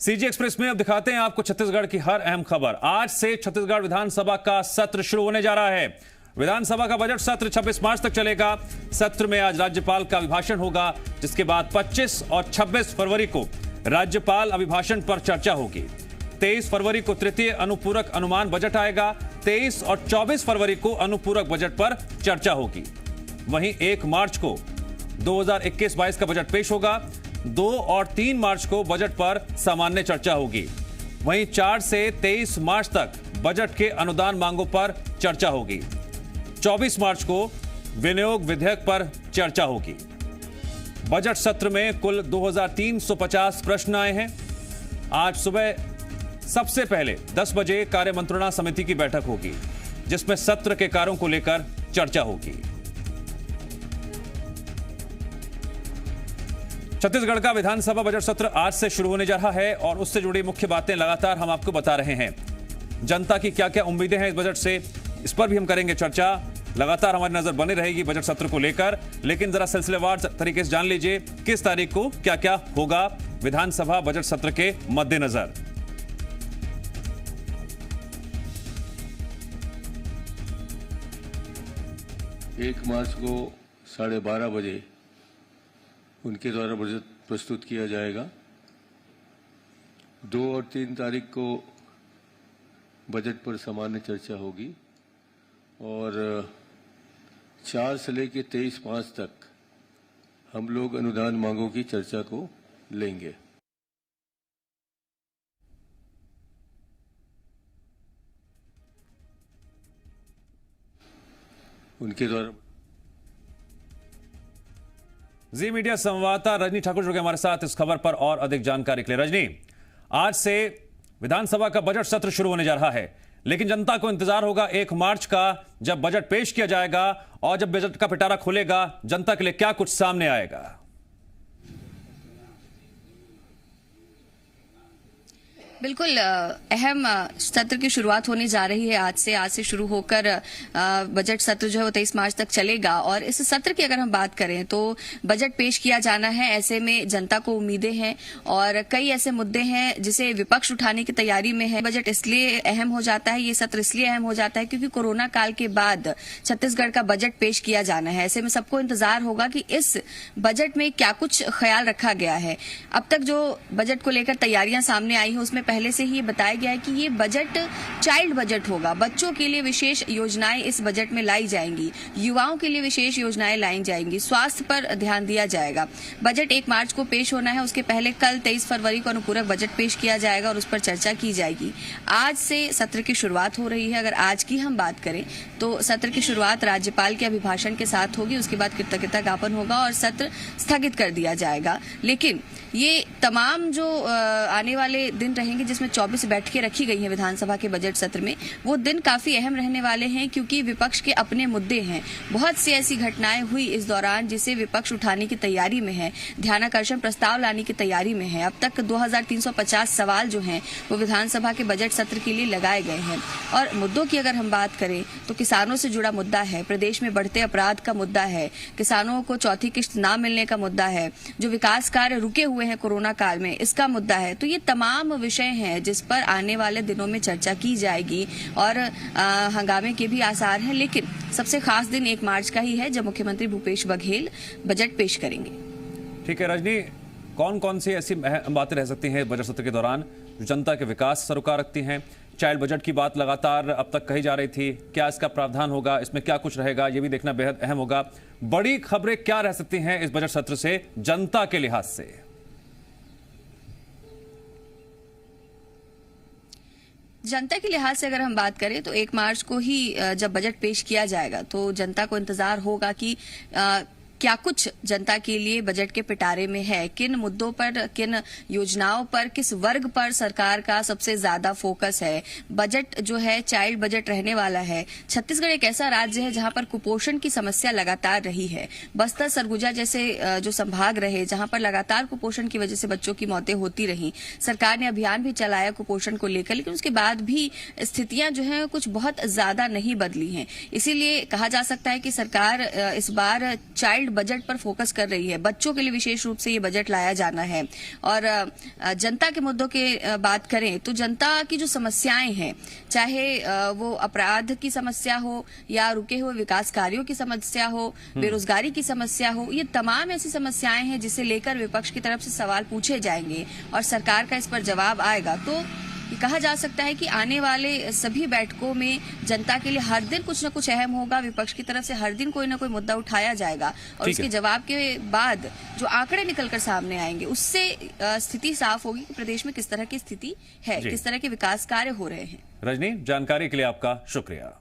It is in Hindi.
सीजी एक्सप्रेस में अब दिखाते हैं आपको छत्तीसगढ़ की हर अहम खबर। आज से छत्तीसगढ़ विधानसभा का सत्र शुरू होने जा रहा है। विधानसभा का बजट सत्र 26 मार्च तक चलेगा। सत्र में आज राज्यपाल का अभिभाषण होगा, जिसके बाद 25 और 26 फरवरी को राज्यपाल अभिभाषण पर चर्चा होगी। 23 फरवरी को तृतीय अनुपूरक अनुमान बजट आएगा। 23 और 24 फरवरी को अनुपूरक बजट पर चर्चा होगी। वहीं 1 मार्च को 2021-22 का बजट पेश होगा। 2 और 3 मार्च को बजट पर सामान्य चर्चा होगी। वहीं 4 से 23 मार्च तक बजट के अनुदान मांगों पर चर्चा होगी। 24 मार्च को विनियोग विधेयक पर चर्चा होगी। बजट सत्र में कुल 2350 प्रश्न आए हैं। आज सुबह सबसे पहले 10 बजे कार्य मंत्रणा समिति की बैठक होगी, जिसमें सत्र के कार्यों को लेकर चर्चा होगी। छत्तीसगढ़ का विधानसभा बजट सत्र आज से शुरू होने जा रहा है और उससे जुड़ी मुख्य बातें लगातार हम आपको बता रहे हैं। जनता की क्या क्या उम्मीदें हैं इस बजट से, इस पर भी हम करेंगे चर्चा। लगातार हमारी नजर बनी रहेगी बजट सत्र को लेकर, लेकिन जरा सिलसिलेवार तरीके से जान लीजिए किस तारीख को क्या क्या होगा विधानसभा बजट सत्र के मद्देनजर। एक मार्च को 12:30 बजे उनके द्वारा बजट प्रस्तुत किया जाएगा। 2 और 3 तारीख को बजट पर सामान्य चर्चा होगी और 4 से लेकर 23 मार्च तक हम लोग अनुदान मांगों की चर्चा को लेंगे। उनके द्वारा जी मीडिया संवाददाता रजनी ठाकुर जुड़ गए हमारे साथ इस खबर पर और अधिक जानकारी के लिए। रजनी, आज से विधानसभा का बजट सत्र शुरू होने जा रहा है, लेकिन जनता को इंतजार होगा 1 मार्च का, जब बजट पेश किया जाएगा और जब बजट का पिटारा खुलेगा, जनता के लिए क्या कुछ सामने आएगा? बिल्कुल अहम सत्र की शुरुआत होने जा रही है। आज से शुरू होकर बजट सत्र जो है वो 23 मार्च तक चलेगा। और इस सत्र की अगर हम बात करें तो बजट पेश किया जाना है, ऐसे में जनता को उम्मीदें हैं और कई ऐसे मुद्दे हैं जिसे विपक्ष उठाने की तैयारी में है। बजट इसलिए अहम हो जाता है, ये सत्र इसलिए अहम हो जाता है क्योंकि कोरोना काल के बाद छत्तीसगढ़ का बजट पेश किया जाना है। ऐसे में सबको इंतजार होगा कि इस बजट में क्या कुछ ख्याल रखा गया है। अब तक जो बजट को लेकर तैयारियां सामने आई हैं उसमें पहले से ही बताया गया है कि ये बजट चाइल्ड बजट होगा। बच्चों के लिए विशेष योजनाएं इस बजट में लाई जाएंगी, युवाओं के लिए विशेष योजनाएं लाई जाएंगी, स्वास्थ्य पर ध्यान दिया जाएगा। बजट 1 मार्च को पेश होना है, उसके पहले कल 23 फरवरी को अनुपूरक बजट पेश किया जाएगा और उस पर चर्चा की जाएगी। आज से सत्र की शुरुआत हो रही है। अगर आज की हम बात करें तो सत्र की शुरुआत राज्यपाल के अभिभाषण के साथ होगी, उसके बाद कृतज्ञता ज्ञापन होगा और सत्र स्थगित कर दिया जाएगा। लेकिन ये तमाम जो आने वाले दिन रहेंगे, जिसमें 24 बैठकें रखी गई हैं विधानसभा के बजट सत्र में, वो दिन काफी अहम रहने वाले हैं क्योंकि विपक्ष के अपने मुद्दे हैं। बहुत सी ऐसी घटनाएं हुई इस दौरान जिसे विपक्ष उठाने की तैयारी में है, ध्यानाकर्षण प्रस्ताव लाने की तैयारी में है। अब तक 2350 सवाल जो हैं वो विधानसभा के बजट सत्र के लिए लगाए गए हैं। और मुद्दों की अगर हम बात करें तो किसानों से जुड़ा मुद्दा है, प्रदेश में बढ़ते अपराध का मुद्दा है, किसानों को चौथी किश्त न मिलने का मुद्दा है, जो विकास कार्य रुके हुए हैं कोरोना काल में इसका मुद्दा है। तो ये तमाम विषय हैं जिस पर आने वाले दिनों में चर्चा की जाएगी और हंगामे के भी आसार हैं। लेकिन सबसे खास दिन 1 मार्च का ही है जब मुख्यमंत्री भूपेश बघेल बजट पेश करेंगे। ठीक है रजनी, कौन कौन सी ऐसी बातें रह सकती हैं बजट सत्र के दौरान जो जनता के विकास से सरोकार रखती हैं? चाइल्ड बजट की बात लगातार अब तक कही जा रही थी, क्या इसका प्रावधान होगा, इसमें क्या कुछ रहेगा, ये भी देखना बेहद अहम होगा। बड़ी खबरें क्या रह सकती हैं इस बजट सत्र से जनता के लिहाज से? जनता के लिहाज से अगर हम बात करें तो 1 मार्च को ही जब बजट पेश किया जाएगा तो जनता को इंतजार होगा कि क्या कुछ जनता के लिए बजट के पिटारे में है, किन मुद्दों पर, किन योजनाओं पर, किस वर्ग पर सरकार का सबसे ज्यादा फोकस है। बजट जो है चाइल्ड बजट रहने वाला है। छत्तीसगढ़ एक ऐसा राज्य है जहां पर कुपोषण की समस्या लगातार रही है। बस्तर, सरगुजा जैसे जो संभाग रहे जहां पर लगातार कुपोषण की वजह से बच्चों की मौतें होती रही। सरकार ने अभियान भी चलाया कुपोषण को लेकर, लेकिन उसके बाद भी स्थितियां जो है कुछ बहुत ज्यादा नहीं बदली हैं। इसीलिए कहा जा सकता है कि सरकार इस बार चाइल्ड बजट पर फोकस कर रही है। बच्चों के लिए विशेष रूप से ये बजट लाया जाना है। और जनता के मुद्दों के बात करें तो जनता की जो समस्याएं हैं, चाहे वो अपराध की समस्या हो या रुके हुए विकास कार्यों की समस्या हो, बेरोजगारी की समस्या हो, ये तमाम ऐसी समस्याएं हैं जिसे लेकर विपक्ष की तरफ से सवाल पूछे जाएंगे और सरकार का इस पर जवाब आएगा। तो ये कहा जा सकता है कि आने वाले सभी बैठकों में जनता के लिए हर दिन कुछ न कुछ अहम होगा। विपक्ष की तरफ से हर दिन कोई ना कोई मुद्दा उठाया जाएगा और उसके जवाब के बाद जो आंकड़े निकलकर सामने आएंगे उससे स्थिति साफ होगी कि प्रदेश में किस तरह की स्थिति है, किस तरह के विकास कार्य हो रहे हैं। रजनी, जानकारी के लिए आपका शुक्रिया।